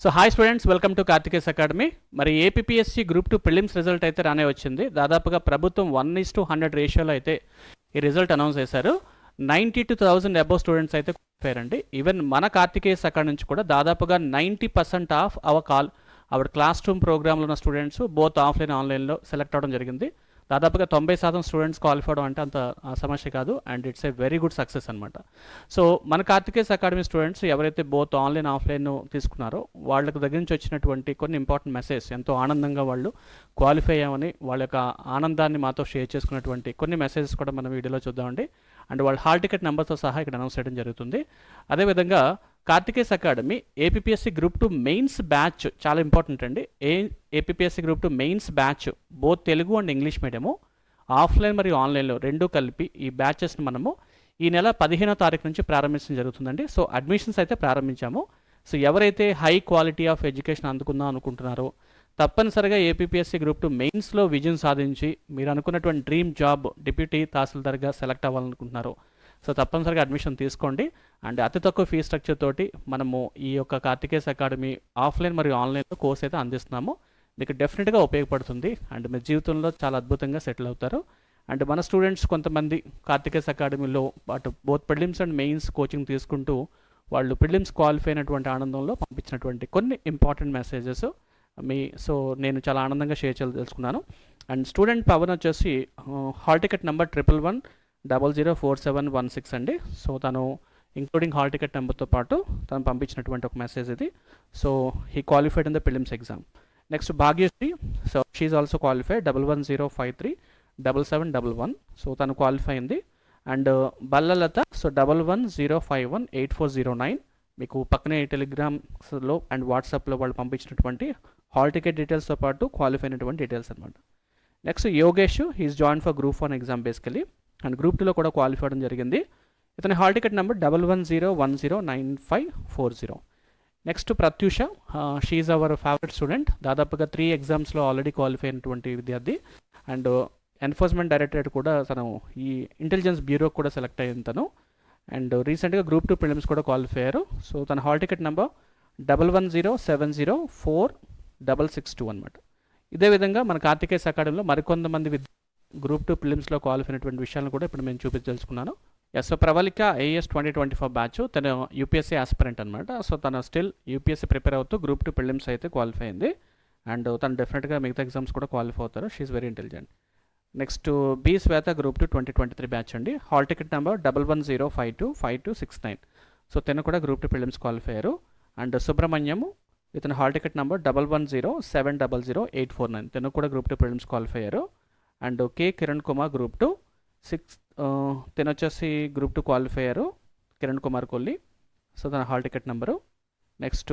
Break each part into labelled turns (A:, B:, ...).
A: So hi students, welcome to Karthikes academy. మరి APSC group 2 prelims result అయితే రానే వచ్చింది. దాదాపుగా ప్రభుత్వం 1:100 రేషియోలో అయితే ఈ రిజల్ట్ అనౌన్స్ చేశారు. 92,000 అబోవ్ స్టూడెంట్స్ అయితే క్వాలిఫై అండి. ఈవెన్ మన కార్తికేస్ అకాడమీ నుంచి కూడా దాదాపుగా 90% ఆఫ్ అవర్ క్లాస్ రూమ్ ప్రోగ్రాంలో ఉన్న స్టూడెంట్స్ బోత్ ఆఫ్లైన్ ఆన్లైన్లో సెలెక్ట్ అవ్వడం జరిగింది. దాదాపుగా 90% స్టూడెంట్స్ క్వాలిఫై అవడం అంటే అంత సమస్య కాదు, and it's a very good success అనమాట. సో మన కార్తికేస్ అకాడమీ స్టూడెంట్స్ ఎవరైతే బోత్ ఆన్లైన్ ఆఫ్లైన్ తీసుకున్నారో వాళ్ళకి దగ్గర నుంచి వచ్చినటువంటి కొన్ని ఇంపార్టెంట్ మెసేజ్, ఎంతో ఆనందంగా వాళ్ళు క్వాలిఫై అయ్యామని వాళ్ళ యొక్క ఆనందాన్ని మాతో షేర్ చేసుకున్నటువంటి కొన్ని మెసేజెస్ కూడా మనం వీడియోలో చూద్దామండి. అండ్ వాళ్ళ హాల్ టికెట్ నెంబర్తో సహా ఇక్కడ అనౌన్స్ చేయడం జరుగుతుంది. అదేవిధంగా Karthikes academy APSC group 2 mains batch చాలా ఇంపార్టెంట్ అండి. APSC group 2 mains batch both Telugu and English medium offline మరియు ఆన్లైన్లో రెండూ కలిపి ఈ బ్యాచెస్ని మనము ఈ నెల 15వ తారీఖు నుంచి ప్రారంభించడం జరుగుతుందండి. సో అడ్మిషన్స్ అయితే ప్రారంభించాము. సో ఎవరైతే హై క్వాలిటీ ఆఫ్ ఎడ్యుకేషన్ అందుకుందాం అనుకుంటున్నారో తప్పనిసరిగా ఏపీఎస్సి గ్రూప్ 2 మెయిన్స్లో విజయం సాధించి మీరు అనుకున్నటువంటి డ్రీమ్ జాబ్ డిప్యూటీ తహసీల్దార్గా సెలెక్ట్ అవ్వాలనుకుంటున్నారో సో తప్పనిసరిగా అడ్మిషన్ తీసుకోండి. అండ్ అతి తక్కువ ఫీ స్ట్రక్చర్ తోటి మనము ఈ యొక్క కార్తికేస్ అకాడమీ ఆఫ్లైన్ మరియు ఆన్లైన్లో కోర్స్ అయితే అందిస్తున్నాము. మీకు డెఫినెట్గా ఉపయోగపడుతుంది అండ్ మీ జీవితంలో చాలా అద్భుతంగా సెటిల్ అవుతారు. అండ్ మన స్టూడెంట్స్ కొంతమంది కార్తికేస్ అకాడమీలో అటు both prelims and mains coaching తీసుకుంటూ వాళ్ళు ప్రిలిమ్స్ క్వాలిఫై అయినటువంటి ఆనందంలో పంపించినటువంటి కొన్ని ఇంపార్టెంట్ మెసేజెస్ సో నేను చాలా ఆనందంగా షేర్ తెలుసుకున్నాను. అండ్ స్టూడెంట్ పవన్ వచ్చేసి హాల్ టికెట్ నెంబర్ 11004716 అండి. సో తను ఇంక్లూడింగ్ హాల్ టికెట్ నెంబర్తో పాటు తను పంపించినటువంటి ఒక మెసేజ్ ఇది. So he qualified in the prelims exam. Next Bhagyashri, so she also qualified 1105377711. So తను క్వాలిఫై అయింది. And Ballalatha so 1105184009. మీకు పక్కనే టెలిగ్రామ్స్లో అండ్ వాట్సాప్లో వాళ్ళు పంపించినటువంటి హాల్ టికెట్ డీటెయిల్స్తో పాటు క్వాలిఫై అయినటువంటి డీటెయిల్స్ అనమాట. Next Yogesh, he's join for group 1 exam basically and group 2లో కూడా క్వాలిఫై అవ్వడం జరిగింది. ఇతని hall ticket number 1101095440. Next Pratyusha, she's our favourite student. దాదాపుగా 3 ఎగ్జామ్స్లో ఆల్రెడీ క్వాలిఫై అయినటువంటి విద్యార్థి. అండ్ ఎన్ఫోర్స్మెంట్ డైరెక్టరేట్ కూడా తను ఈ ఇంటెలిజెన్స్ బ్యూరో కూడా సెలెక్ట్ అయ్యింది తను. అండ్ రీసెంట్గా గ్రూప్ 2 ప్రిలిమ్స్ కూడా క్వాలిఫై అయ్యారు. సో తన హాల్ టికెట్ నెంబర్ 1107046662 అనమాట. ఇదే విధంగా మన కార్తికేస్ అకాడమీలో మరికొంతమంది గ్రూప్ 2 ప్రిలిమ్స్లో క్వాలిఫై అయినటువంటి విషయాలను కూడా ఇప్పుడు నేను చూపించదలుచుకున్నాను. సో ప్రవళిక ఏఎస్ 2024 బ్యాచ్, తను యూపీఎస్సీ ఆస్పిరెంట్ అనమాట. సో తను స్టిల్ యూపీఎస్సీ ప్రిపేర్ అవుతూ గ్రూప్ 2 ప్రిలిమ్స్ అయితే క్వాలిఫై అయింది. అండ్ తను డెఫినెట్గా మిగతా ఎగ్జామ్స్ కూడా క్వాలిఫై అవుతారు. She very intelligent. Next B Swetha, group 2 2023 batch అండి. Hall ticket number 1105252669. సో తను కూడా గ్రూప్ 2 ప్రిలిమ్స్ క్వాలిఫై అయ్యారు. అండ్ సుబ్రహ్మణ్యము, ఇతను హాల్ టికెట్ నెంబర్ 1107000849. తను కూడా గ్రూప్ 2 ప్రిలిమ్స్ క్వాలిఫై అయ్యారు. And K Kiran Kumar, group 2 తను వచ్చేసి గ్రూప్ 2 క్వాలిఫై అయ్యారు, కిరణ్ కుమార్ కొల్లి. సో తన hall ticket number. Next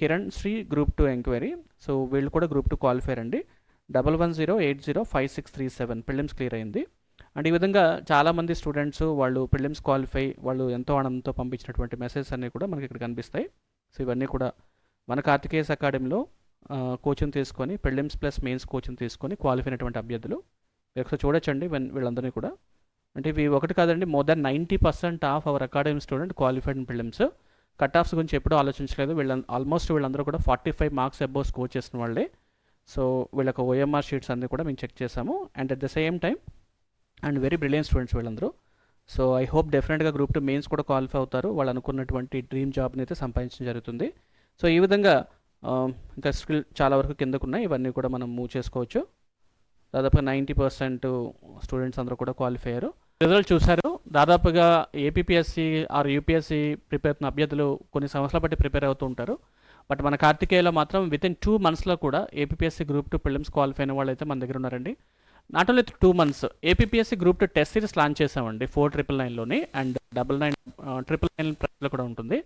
A: Kiran Sri, group 2 enquiry. So వీళ్ళు కూడా గ్రూప్ 2 క్వాలిఫై అండి. 1108056337 ప్రిలిమ్స్ క్లియర్ అయింది. అండ్ ఈ విధంగా చాలామంది స్టూడెంట్స్ వాళ్ళు ప్రిలిమ్స్ క్వాలిఫై వాళ్ళు ఎంతో ఆనందంతో పంపించినటువంటి మెసేజెస్ అన్నీ కూడా మనకి ఇక్కడ కనిపిస్తాయి. సో ఇవన్నీ కూడా మన కార్తికేస్ అకాడమీలో కోచింగ్ తీసుకొని ప్రిలిమ్స్ ప్లస్ మెయిన్స్ కోచింగ్ తీసుకొని క్వాలిఫై అయినటువంటి అభ్యర్థులు ఒకసారి చూడొచ్చండి. వీళ్ళందరినీ కూడా అంటే ఇవి ఒకటి కాదండి, more than 90% of our academy student qualified in prelims. Cut offs గురించి ఎప్పుడూ ఆలోచించలేదు. వీళ్ళందరూ కూడా 45 మార్క్స్ అబోవ్ స్కోర్ చేసిన వాళ్ళే. సో వీళ్ళకి ఓఎంఆర్ షీట్స్ అన్నీ కూడా మేము చెక్ చేసాము. And at the same time and very brilliant students వీళ్ళందరూ. సో ఐ హోప్ డెఫినెట్గా గ్రూప్ 2 మెయిన్స్ కూడా క్వాలిఫై అవుతారు. వాళ్ళు అనుకున్నటువంటి డ్రీమ్ జాబ్ని అయితే సంపాదించడం జరుగుతుంది. సో ఈ విధంగా ఇంకా స్కిల్ చాలా వరకు కిందకు ఉన్నాయి, ఇవన్నీ కూడా మనం మూవ్ చేసుకోవచ్చు. దాదాపుగా 90% స్టూడెంట్స్ అందరూ కూడా క్వాలిఫై అయ్యారు. రిజల్ట్ చూశారు. దాదాపుగా ఏపీఎస్సి ఆర్ యూపీఎస్సి ప్రిపేర్ అవుతున్న అభ్యర్థులు కొన్ని సంవత్సరాల బట్టి ప్రిపేర్ అవుతూ ఉంటారు. బట్ మన కార్తికేయలో మాత్రం వితిన్ 2 monthsలో కూడా ఏపీఎస్సి గ్రూప్ 2 ప్రిలిమ్స్ క్వాలిఫై అయిన వాళ్ళు అయితే మన దగ్గర ఉన్నారండి. Not only 2 months, APSC group 2 test series launch చేసామండి 4999లోని. అండ్ 999 కూడా ఉంటుంది.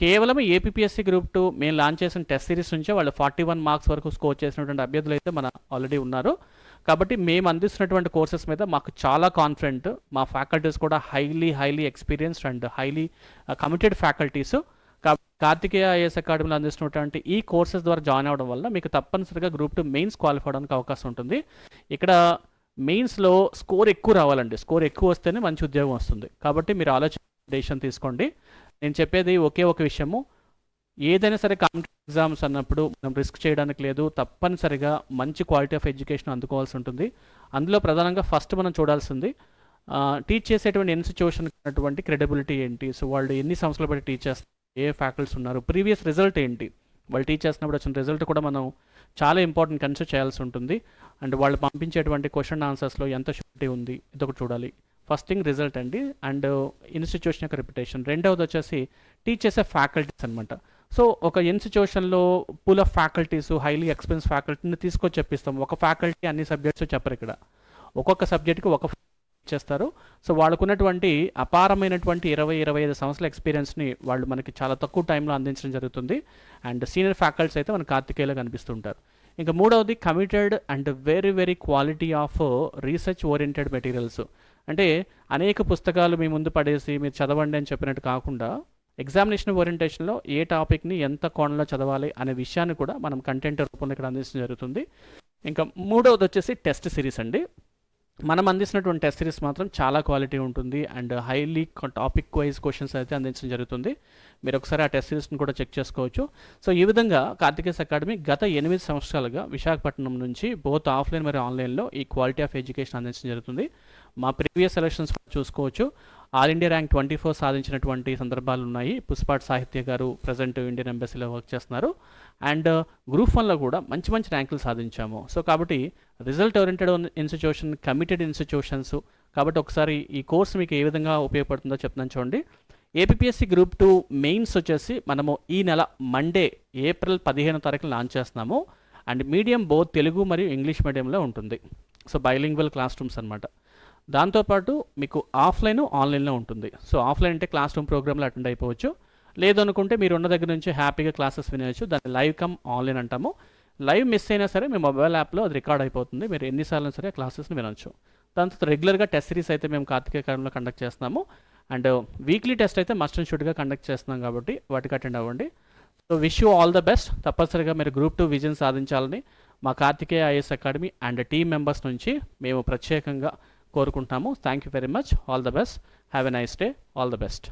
A: కేవలం ఏపీఎస్సి గ్రూప్ 2 మేము లాంచ్ చేసిన టెస్ట్ సిరీస్ నుంచే వాళ్ళు 41 మార్క్స్ వరకు స్కోర్ చేసినటువంటి అభ్యర్థులు అయితే మన ఆల్రెడీ ఉన్నారు. కాబట్టి మేము అందిస్తున్నటువంటి కోర్సెస్ మీద మాకు చాలా కాన్ఫిడెంట్. మా ఫ్యాకల్టీస్ కూడా highly experienced and highly committed faculties. Karthikeya IAS అకాడమీలో అందిస్తున్నటువంటి ఈ కోర్సెస్ ద్వారా జాయిన్ అవ్వడం వల్ల మీకు తప్పనిసరిగా గ్రూప్ 2 మెయిన్స్ క్వాలిఫై అవడానికి అవకాశం ఉంటుంది. ఇక్కడ మెయిన్స్లో స్కోర్ ఎక్కువ రావాలండి. స్కోర్ ఎక్కువ వస్తేనే మంచి ఉద్యోగం వస్తుంది. కాబట్టి మీరు డెసిషన్ తీసుకోండి. నేను చెప్పేది ఒకే ఒక విషయము, ఏదైనా సరే కాంపిటేటివ్ ఎగ్జామ్స్ అన్నప్పుడు మనం రిస్క్ చేయడానికి లేదు, తప్పనిసరిగా మంచి క్వాలిటీ ఆఫ్ ఎడ్యుకేషన్ అందుకోవాల్సి ఉంటుంది. అందులో ప్రధానంగా ఫస్ట్ మనం చూడాల్సింది టీచ్ చేసేటువంటి ఇన్స్టిట్యూషన్ ఉన్నటువంటి క్రెడిబిలిటీ ఏంటి, సో వాళ్ళు ఎన్ని సంవత్సరాలు బట్టి టీచ్ చేస్తారు, ఏ ఫ్యాకల్టీస్ ఉన్నారు, ప్రీవియస్ రిజల్ట్ ఏంటి, వాళ్ళు టీచ్ చేసినప్పుడు వచ్చిన రిజల్ట్ కూడా మనం చాలా ఇంపార్టెంట్ కన్సిడర్ చేయాల్సి ఉంటుంది. అండ్ వాళ్ళు పంపించేటువంటి క్వశ్చన్ ఆన్సర్స్లో ఎంత షూరిటీ ఉంది, ఇదొకటి చూడాలి. ఫస్ట్ థింగ్ రిజల్ట్ అండి, అండ్ ఇన్స్టిట్యూషన్ యొక్క రెప్యుటేషన్. రెండవది వచ్చేసి టీచ్ చేసే ఫ్యాకల్టీస్ అనమాట. సో ఒక ఇన్స్టిట్యూషన్లో pool of faculties, highly experience ఫ్యాకల్టీని తీసుకొచ్చి చెప్పిస్తాం. ఒక ఫ్యాకల్టీ అన్ని సబ్జెక్ట్స్ చెప్పరు ఇక్కడ, ఒక్కొక్క సబ్జెక్ట్కి ఒక చేస్తారు. సో వాళ్ళకున్నటువంటి అపారమైనటువంటి 20-25 సంవత్సరాల ఎక్స్పీరియన్స్ని వాళ్ళు మనకి చాలా తక్కువ టైంలో అందించడం జరుగుతుంది. అండ్ సీనియర్ ఫ్యాకల్టీస్ అయితే మన కార్తికేయలో కనిపిస్తుంటారు. ఇంకా మూడవది committed and very very quality of research oriented materials. అంటే అనేక పుస్తకాలు మీ ముందు పడేసి మీరు చదవండి అని చెప్పినట్టు కాకుండా ఎగ్జామినేషన్ ఓరియంటేషన్లో ఏ టాపిక్ని ఎంత కోణంలో చదవాలి అనే విషయాన్ని కూడా మనం కంటెంట్ రూపంలో ఇక్కడ అందించడం జరుగుతుంది. ఇంకా మూడవది వచ్చేసి టెస్ట్ సిరీస్ అండి. మనం అందిస్తున్నటువంటి టెస్ట్ సిరీస్ మాత్రం చాలా క్వాలిటీ ఉంటుంది and highly topic wise questions అయితే అందించడం జరుగుతుంది. మీరు ఒకసారి ఆ టెస్ట్ సిరీస్ని కూడా చెక్ చేసుకోవచ్చు. సో ఈ విధంగా కార్తికేస్ అకాడమీ గత 8 సంవత్సరాలుగా విశాఖపట్నం నుంచి బోత్ ఆఫ్లైన్ మరియు ఆన్లైన్లో ఈ క్వాలిటీ ఆఫ్ ఎడ్యుకేషన్ అందించడం జరుగుతుంది. మా ప్రీవియస్ సెలక్షన్స్ చూసుకోవచ్చు. ఆల్ ఇండియా ర్యాంక్ 24 సాధించినటువంటి సందర్భాలు ఉన్నాయి. పుష్పాట్ సాహిత్య గారు ప్రజెంట్ ఇండియన్ ఎంబసీలో వర్క్ చేస్తున్నారు. అండ్ గ్రూప్ 1లో కూడా మంచి మంచి ర్యాంకులు సాధించాము. సో కాబట్టి result oriented institution, committed institutions. కాబట్టి ఒకసారి ఈ కోర్స్ మీకు ఏ విధంగా ఉపయోగపడుతుందో చెప్తున్నాను చూడండి. ఏపీఎస్సి గ్రూప్ 2 మెయిన్స్ వచ్చేసి మనము ఈ నెల మండే ఏప్రిల్ 15వ తారీఖున లాంచ్ చేస్తున్నాము. అండ్ మీడియం బోత్ తెలుగు మరియు ఇంగ్లీష్ మీడియంలో ఉంటుంది. సో బైలింగ్వల్ క్లాస్ రూమ్స్ అనమాట. దాంతోపాటు మీకు ఆఫ్లైన్ ఆన్లైన్లో ఉంటుంది. సో ఆఫ్లైన్ అంటే క్లాస్ రూమ్ ప్రోగ్రామ్లో అటెండ్ అయిపోవచ్చు. లేదనుకుంటే మీరు ఉన్న దగ్గర నుంచి హ్యాపీగా క్లాసెస్ వినవచ్చు. దాన్ని లైవ్ కమ్ ఆన్లైన్ అంటాము. లైవ్ మిస్ అయినా సరే మీ మొబైల్ యాప్లో అది రికార్డ్ అయిపోతుంది. మీరు ఎన్నిసార్లు సరే క్లాసెస్ని వినొచ్చు. దాని తర్వాత రెగ్యులర్గా టెస్ట్ సిరీస్ అయితే మేము కార్తికేయ అకాడమీలో కండక్ట్ చేస్తున్నాము. అండ్ వీక్లీ టెస్ట్ అయితే మస్ట్ అండ్ షుడ్గా కండక్ట్ చేస్తున్నాం కాబట్టి వాటికి అటెండ్ అవ్వండి. So wish you all the best. తప్పనిసరిగా మీరు గ్రూప్ 2 విజయం సాధించాలని మా Karthikeya IAS academy and team members నుంచి మేము ప్రత్యేకంగా కోరుకుంటాము. Thank you very much. All the best. Have a nice day. All the best.